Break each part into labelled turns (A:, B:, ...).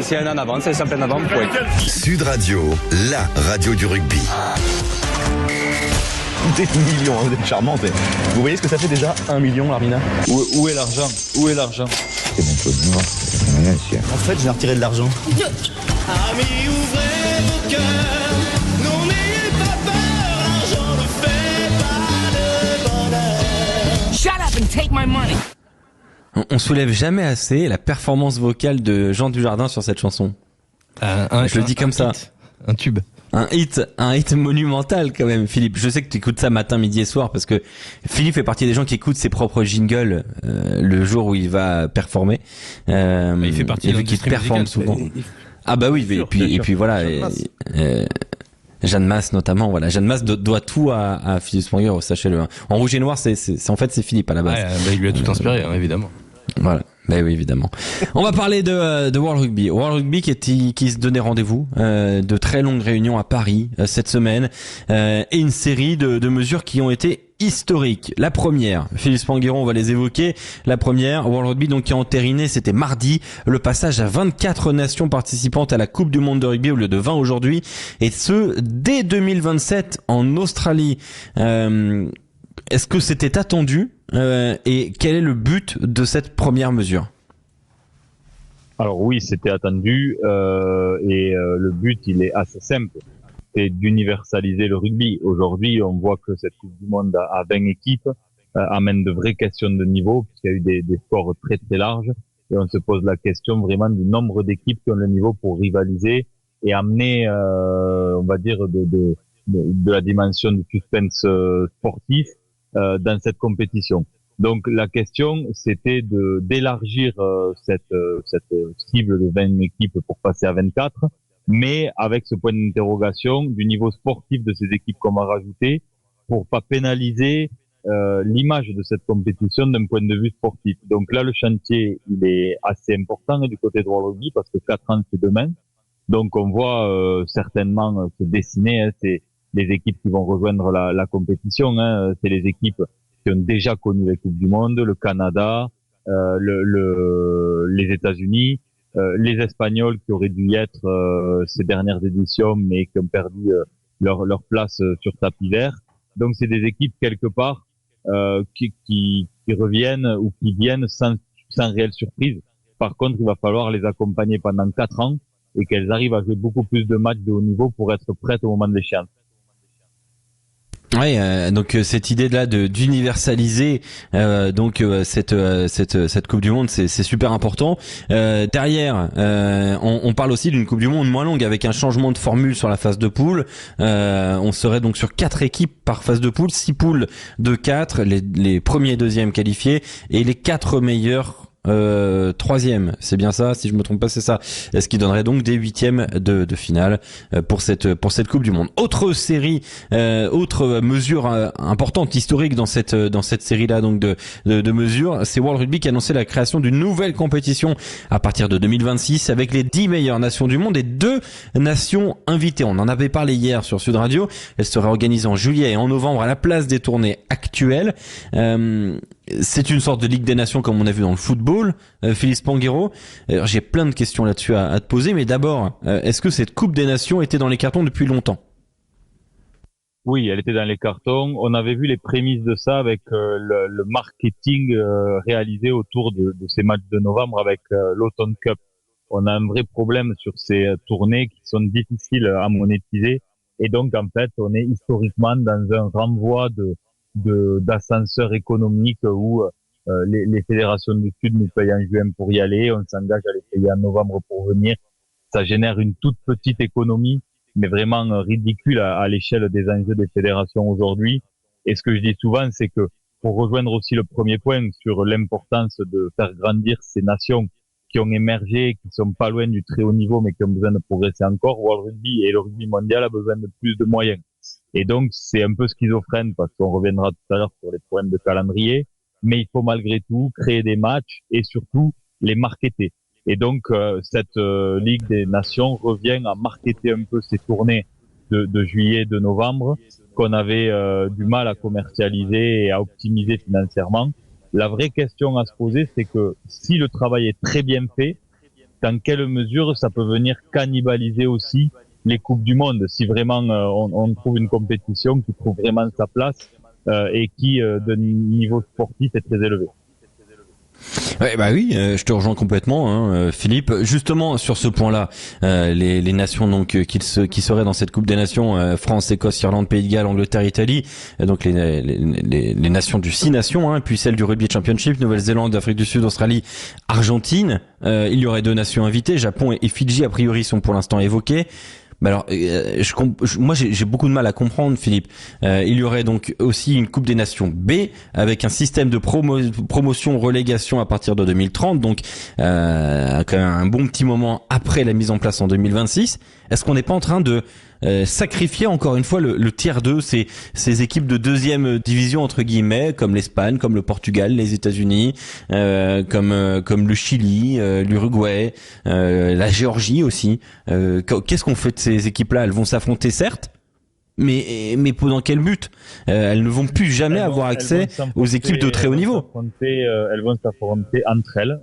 A: s'il y en a en avant, c'est simple en avant, point.
B: Sud Radio, la radio du rugby.
C: Des millions, vous êtes charmante. Vous voyez ce que ça fait déjà 1 million, Larmina?
D: Où est l'argent? Où est l'argent?
C: C'est bon, Claude. En fait, j'ai retiré de l'argent.
E: Amis, ouvrez vos cœurs, non n'ayez pas peur, l'argent ne fait pas le bonheur.
F: Shut up and take my money.
G: On soulève jamais assez la performance vocale de Jean Dujardin sur cette chanson. Je le dis comme ça.
D: Un tube.
G: Un hit monumental quand même, Philippe. Je sais que tu écoutes ça matin, midi et soir parce que Philippe fait partie des gens qui écoutent ses propres jingles le jour où il va performer.
D: Il fait partie de
G: qui performe souvent. Ah bah oui, et puis voilà. Jeanne Masse notamment, voilà. Jeanne Masse doit tout à Philippe Spanguero, sachez-le. En rouge et noir, c'est Philippe à la base.
D: Ouais, il lui a tout inspiré, évidemment.
G: Voilà. Ben oui, évidemment. On va parler de World Rugby. World Rugby qui se donnait rendez-vous, de très longues réunions à Paris cette semaine, et une série de mesures qui ont été historiques. La première, Philippe Spanguero, on va les évoquer. La première, World Rugby donc qui a entériné, c'était mardi, le passage à 24 nations participantes à la Coupe du Monde de rugby au lieu de 20 aujourd'hui, et ce dès 2027 en Australie. Est-ce que c'était attendu et quel est le but de cette première mesure?
H: Alors oui, c'était attendu et le but, il est assez simple. C'est d'universaliser le rugby. Aujourd'hui, on voit que cette Coupe du Monde à 20 équipes amène de vraies questions de niveau, puisqu'il y a eu des scores très très larges. Et on se pose la question vraiment du nombre d'équipes qui ont le niveau pour rivaliser et amener, on va dire, de la dimension du suspense sportif dans cette compétition. Donc la question, c'était d'élargir cette cible de 20 équipes pour passer à 24, mais avec ce point d'interrogation du niveau sportif de ces équipes qu'on va rajouter pour pas pénaliser l'image de cette compétition d'un point de vue sportif. Donc là, le chantier, il est assez important du côté de World Rugby parce que 4 ans, c'est demain. Donc on voit certainement se dessiner, c'est les équipes qui vont rejoindre la compétition, c'est les équipes qui ont déjà connu les Coupes du Monde, le Canada, les États-Unis, les Espagnols qui auraient dû y être ces dernières éditions mais qui ont perdu leur place sur tapis vert. Donc c'est des équipes quelque part qui reviennent ou qui viennent sans réelle surprise. Par contre, il va falloir les accompagner pendant 4 ans et qu'elles arrivent à jouer beaucoup plus de matchs de haut niveau pour être prêtes au moment de l'échéance.
G: Oui, donc cette idée-là d'universaliser cette Coupe du Monde, c'est super important. Derrière, on parle aussi d'une Coupe du Monde moins longue avec un changement de formule sur la phase de poule. On serait donc sur 4 équipes par phase de poule, 6 poules de 4, les premiers et deuxièmes qualifiés et les 4 meilleurs troisième, c'est bien ça, si je me trompe pas, c'est ça. Ce qui donnerait donc des huitièmes de finale pour cette Coupe du Monde. Autre série, autre mesure importante, historique dans cette série-là donc de mesures, c'est World Rugby qui a annoncé la création d'une nouvelle compétition à partir de 2026 avec les 10 meilleures nations du monde et 2 nations invitées. On en avait parlé hier sur Sud Radio. Elle sera organisée en juillet et en novembre à la place des tournées actuelles. C'est une sorte de Ligue des Nations comme on a vu dans le football, Philippe Spanguero. Alors, j'ai plein de questions là-dessus à te poser, mais d'abord, est-ce que cette Coupe des Nations était dans les cartons depuis longtemps?
H: Oui, elle était dans les cartons. On avait vu les prémices de ça avec le marketing réalisé autour de ces matchs de novembre avec l'Autumn Cup. On a un vrai problème sur ces tournées qui sont difficiles à monétiser. Et donc, en fait, on est historiquement dans un renvoi d'ascenseur économique où les fédérations du Sud nous payent en juin pour y aller, on s'engage à les payer en novembre pour venir. Ça génère une toute petite économie, mais vraiment ridicule à l'échelle des enjeux des fédérations aujourd'hui. Et ce que je dis souvent, c'est que pour rejoindre aussi le premier point sur l'importance de faire grandir ces nations qui ont émergé, qui sont pas loin du très haut niveau, mais qui ont besoin de progresser encore, World Rugby et le rugby mondial a besoin de plus de moyens. Et donc, c'est un peu schizophrène parce qu'on reviendra tout à l'heure sur les problèmes de calendrier, mais il faut malgré tout créer des matchs et surtout les marketer. Et donc, cette Ligue des Nations revient à marketer un peu ces tournées de juillet, de novembre, qu'on avait du mal à commercialiser et à optimiser financièrement. La vraie question à se poser, c'est que si le travail est très bien fait, dans quelle mesure ça peut venir cannibaliser aussi les Coupes du Monde, si vraiment on trouve une compétition qui trouve vraiment sa place et qui, de niveau sportif, est très élevé.
G: Ouais, bah oui, je te rejoins complètement, Philippe. Justement, sur ce point-là, les nations donc qui seraient dans cette Coupe des Nations, France, Écosse, Irlande, Pays de Galles, Angleterre, Italie, donc les nations du 6 nations, puis celle du Rugby Championship, Nouvelle-Zélande, Afrique du Sud, Australie, Argentine. Il y aurait 2 nations invitées, Japon et Fidji a priori sont pour l'instant évoquées. Mais alors, moi j'ai beaucoup de mal à comprendre, Philippe. Il y aurait donc aussi une Coupe des Nations B avec un système de promotion-relégation à partir de 2030, donc quand même un bon petit moment après la mise en place en 2026. Est-ce qu'on n'est pas en train de sacrifier encore une fois le tiers 2, ces équipes de deuxième division entre guillemets, comme l'Espagne, comme le Portugal, les États-Unis, comme le Chili, l'Uruguay, la Géorgie aussi. Qu'est-ce qu'on fait de ces équipes-là? Elles vont s'affronter certes, mais dans quel but? Elles ne vont plus jamais avoir accès aux équipes de très haut niveau.
H: Elles vont s'affronter entre elles,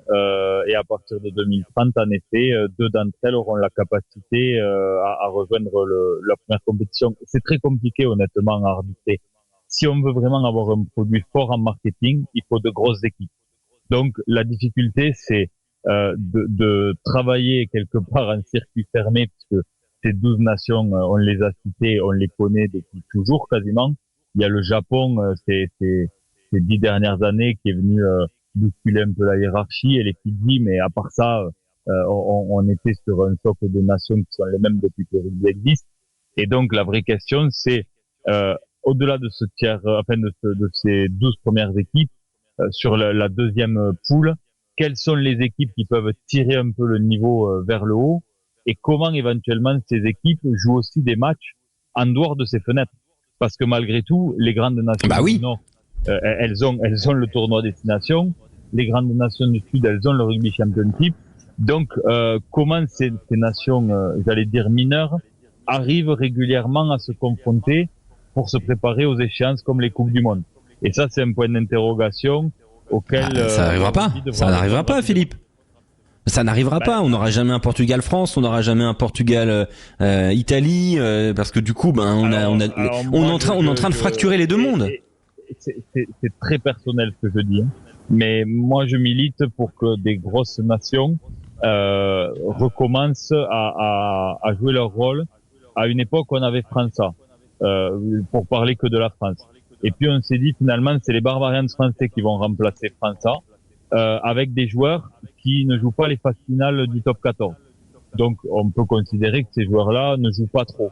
H: et à partir de 2030, en effet, 2 d'entre elles auront la capacité à rejoindre la première compétition. C'est très compliqué, honnêtement, à arbitrer. Si on veut vraiment avoir un produit fort en marketing, il faut de grosses équipes. Donc, la difficulté, c'est de travailler quelque part en circuit fermé, puisque ces 12 nations, on les a citées, on les connaît depuis toujours quasiment. Il y a le Japon, ces 10 dernières années, qui est venu bousculer un peu la hiérarchie, et les Fidji, mais à part ça, on était sur un socle de nations qui sont les mêmes depuis que le rugby existe. Et donc la vraie question, c'est au-delà de ce tiers, de ces 12 premières équipes, sur la deuxième poule, quelles sont les équipes qui peuvent tirer un peu le niveau vers le haut? Et comment éventuellement ces équipes jouent aussi des matchs en dehors de ces fenêtres. Parce que malgré tout, les grandes nations du Nord, elles ont le tournoi destination. Les grandes nations du Sud, elles ont le Rugby Championship. Donc, comment ces nations, j'allais dire mineures, arrivent régulièrement à se confronter pour se préparer aux échéances comme les Coupes du Monde? Et ça, c'est un point d'interrogation auquel...
G: ça n'arrivera pas. Ça n'arrivera pas, Philippe. Ça n'arrivera pas. On n'aura jamais un Portugal-France, on n'aura jamais un Portugal-Italie, parce que du coup, on est en train de fracturer les deux mondes.
H: C'est très personnel ce que je dis, mais moi je milite pour que des grosses nations recommencent à jouer leur rôle. À une époque, on avait França, pour parler que de la France. Et puis on s'est dit finalement, c'est les Barbarians français qui vont remplacer França. Avec des joueurs qui ne jouent pas les phases finales du top 14. Donc, on peut considérer que ces joueurs-là ne jouent pas trop,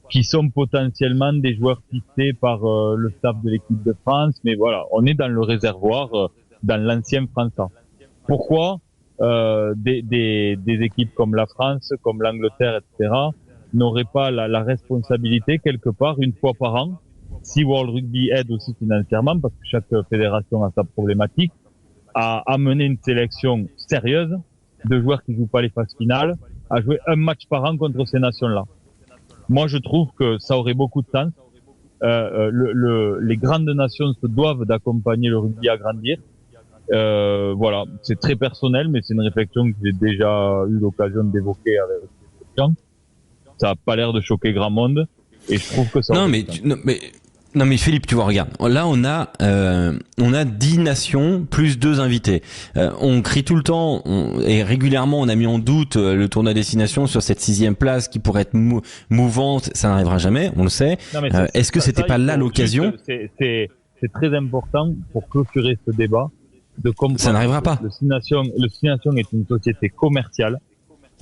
H: qui sont potentiellement des joueurs pistés par le staff de l'équipe de France, mais voilà, on est dans le réservoir, dans l'ancien França. Pourquoi des équipes comme la France, comme l'Angleterre, etc., n'auraient pas la responsabilité, quelque part, une fois par an, si World Rugby aide aussi financièrement, parce que chaque fédération a sa problématique, à amener une sélection sérieuse de joueurs qui jouent pas les phases finales, à jouer un match par an contre ces nations-là. Moi, je trouve que ça aurait beaucoup de sens. Les grandes nations se doivent d'accompagner le rugby à grandir. Voilà, c'est très personnel, mais c'est une réflexion que j'ai déjà eu l'occasion d'évoquer avec les gens. Ça a pas l'air de choquer grand monde, et je trouve que ça.
G: Non mais Philippe, tu vois, regarde, là on a 10 nations plus 2 invités. On crie tout le temps et régulièrement on a mis en doute le tournoi destination sur cette 6e place qui pourrait être mouvante. Ça n'arrivera jamais, on le sait. Est-ce que c'était pas là l'occasion?
H: C'est très important pour clôturer ce débat de comprendre.
G: Ça n'arrivera pas.
H: Le 6 Nations est une société commerciale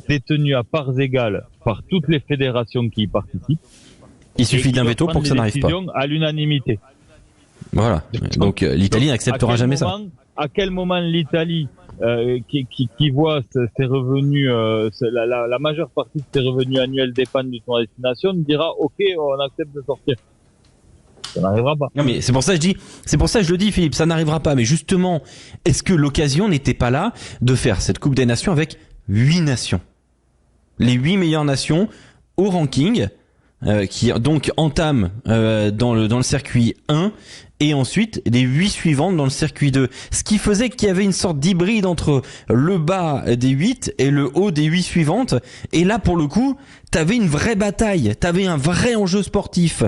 H: détenue à parts égales par toutes les fédérations qui y participent.
G: Il suffit d'un veto pour que ça n'arrive pas.
H: À l'unanimité.
G: Voilà. Donc l'Italie n'acceptera jamais ça.
H: À quel moment l'Italie, qui voit ses revenus, la majeure partie de ses revenus annuels dépendent du tournoi destination, dira OK, on accepte de sortir. Ça n'arrivera pas.
G: Non mais c'est pour ça que je le dis, Philippe, ça n'arrivera pas. Mais justement, est-ce que l'occasion n'était pas là de faire cette Coupe des Nations avec 8 nations, les 8 meilleures nations au ranking? Qui donc entame dans le circuit 1 et ensuite les 8 suivantes dans le circuit 2. Ce qui faisait qu'il y avait une sorte d'hybride entre le bas des 8 et le haut des 8 suivantes. Et là, pour le coup, t'avais une vraie bataille, t'avais un vrai enjeu sportif.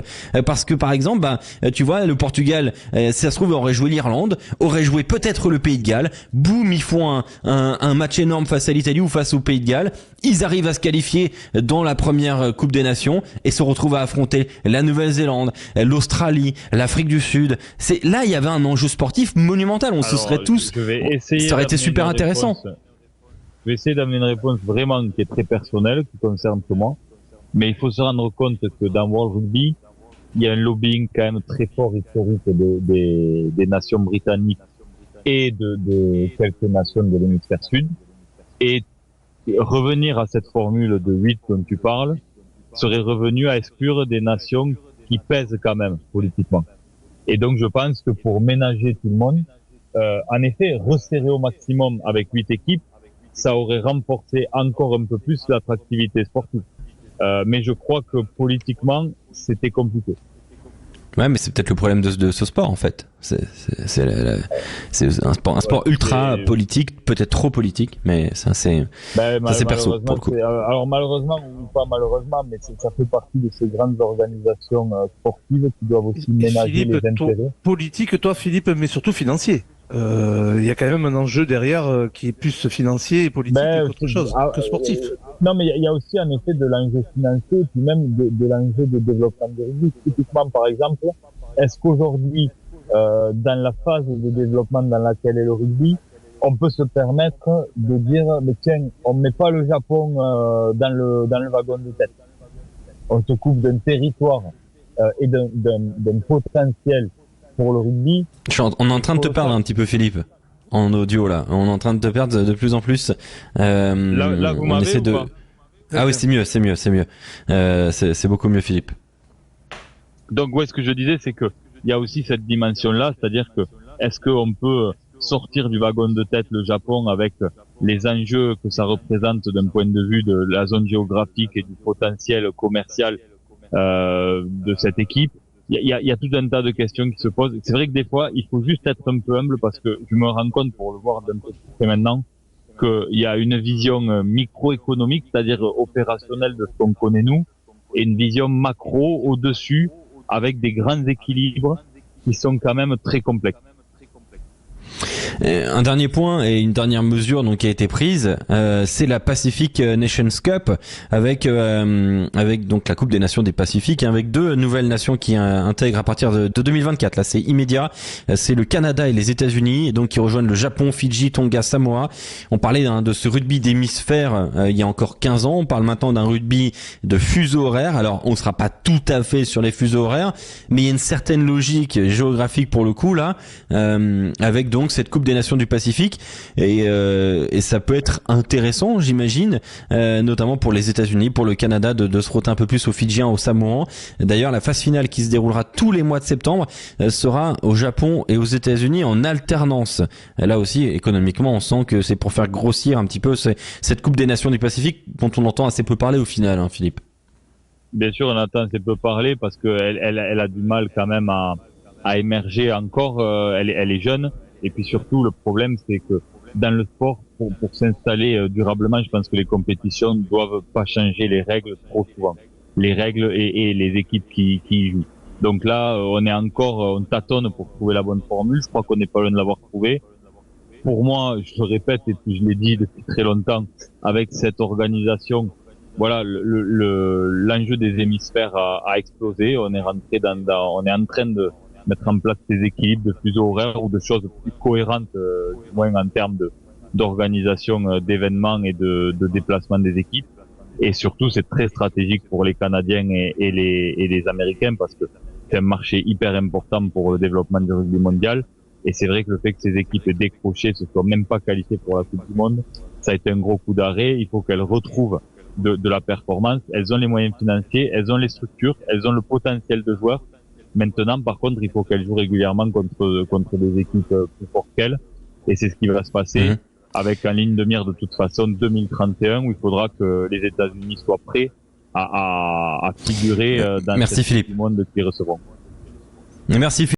G: Parce que par exemple, tu vois, le Portugal, si ça se trouve, aurait joué l'Irlande, aurait joué peut-être le Pays de Galles. Boum, ils font un match énorme face à l'Italie ou face au Pays de Galles. Ils arrivent à se qualifier dans la première Coupe des Nations et se retrouvent à affronter la Nouvelle-Zélande, l'Australie, l'Afrique du Sud. Là, il y avait un enjeu sportif monumental. On se serait tous. Ça aurait été super intéressant.
H: Je vais essayer d'amener une réponse vraiment qui est très personnelle, qui concerne que moi. Mais il faut se rendre compte que dans World Rugby, il y a un lobbying quand même très fort historique des nations britanniques et de quelques nations de l'hémisphère sud. Et revenir à cette formule de 8 dont tu parles serait revenu à exclure des nations qui pèsent quand même politiquement. Et donc je pense que pour ménager tout le monde, en effet, resserrer au maximum avec 8 équipes, ça aurait renforcé encore un peu plus l'attractivité sportive. Mais je crois que politiquement, c'était compliqué.
G: Ouais, mais c'est peut-être le problème de ce sport en fait. C'est un sport ultra politique, peut-être trop politique, mais ça c'est perso pour le coup.
H: Alors malheureusement ou pas malheureusement, mais ça fait partie de ces grandes organisations sportives qui doivent aussi ménager
A: Philippe,
H: les intérêts.
A: Politique, toi Philippe, mais surtout financier. Il y a quand même un enjeu derrière qui est plus financier et politique qu'autre chose, que sportif.
H: Non, mais il y a aussi en effet de l'enjeu financier, puis même de l'enjeu de développement de rugby. Typiquement, par exemple, est-ce qu'aujourd'hui, dans la phase de développement dans laquelle est le rugby, on peut se permettre de dire, mais tiens, on met pas le Japon dans le wagon de tête. On se coupe d'un territoire et d'un potentiel pour le rugby.
G: On est en train de te perdre un petit peu, Philippe, en audio là. On est en train de te perdre de plus en plus.
H: Là, vous m'avez ou pas ?
G: Ah oui, c'est mieux. C'est beaucoup mieux, Philippe.
H: Donc, ouais, ce que je disais, c'est que il y a aussi cette dimension-là, c'est-à-dire que est-ce qu'on peut sortir du wagon de tête le Japon avec les enjeux que ça représente d'un point de vue de la zone géographique et du potentiel commercial de cette équipe? Il y a tout un tas de questions qui se posent. C'est vrai que des fois, il faut juste être un peu humble parce que je me rends compte, pour le voir d'un peu plus près maintenant, qu'il y a une vision microéconomique, c'est-à-dire opérationnelle de ce qu'on connaît nous, et une vision macro au-dessus, avec des grands équilibres qui sont quand même très complexes.
G: Un dernier point et une dernière mesure donc qui a été prise, c'est la Pacific Nations Cup avec donc la Coupe des Nations des Pacifiques, avec 2 nouvelles nations qui intègrent à partir de 2024. Là, c'est immédiat. C'est le Canada et les États-Unis, donc qui rejoignent le Japon, Fidji, Tonga, Samoa. On parlait de ce rugby d'hémisphère il y a encore 15 ans. On parle maintenant d'un rugby de fuseau horaire. Alors, on sera pas tout à fait sur les fuseaux horaires, mais il y a une certaine logique géographique pour le coup là, avec donc cette Coupe des Nations du Pacifique et ça peut être intéressant, j'imagine, notamment pour les États-Unis, pour le Canada, de se frotter un peu plus aux Fidjiens, aux Samoans. D'ailleurs, la phase finale qui se déroulera tous les mois de septembre sera au Japon et aux États-Unis en alternance. Là aussi, économiquement, on sent que c'est pour faire grossir un petit peu cette Coupe des Nations du Pacifique dont on entend assez peu parler au final, hein, Philippe.
H: Bien sûr, on entend assez peu parler parce que elle a du mal quand même à émerger encore. Elle est jeune. Et puis surtout, le problème, c'est que dans le sport, pour s'installer durablement, je pense que les compétitions ne doivent pas changer les règles trop souvent. Les règles et les équipes qui y jouent. Donc là, on tâtonne pour trouver la bonne formule. Je crois qu'on n'est pas loin de l'avoir trouvé. Pour moi, je le répète et puis je l'ai dit depuis très longtemps, avec cette organisation, voilà, l'enjeu des hémisphères a explosé. On est en train de mettre en place des équilibres de fuseaux horaires ou de choses plus cohérentes, du moins en termes d'organisation d'événements et de déplacement des équipes. Et surtout, c'est très stratégique pour les Canadiens et les Américains parce que c'est un marché hyper important pour le développement du rugby mondial. Et c'est vrai que le fait que ces équipes aient décroché, se soient même pas qualifiées pour la Coupe du Monde, ça a été un gros coup d'arrêt. Il faut qu'elles retrouvent de la performance. Elles ont les moyens financiers, elles ont les structures, elles ont le potentiel de joueurs. Maintenant, par contre, il faut qu'elles jouent régulièrement contre des équipes plus fortes qu'elles. Et c'est ce qui va se passer avec en ligne de mire de toute façon 2031 où il faudra que les États-Unis soient prêts à figurer dans cette Coupe du Monde qui recevront.
G: Merci Philippe.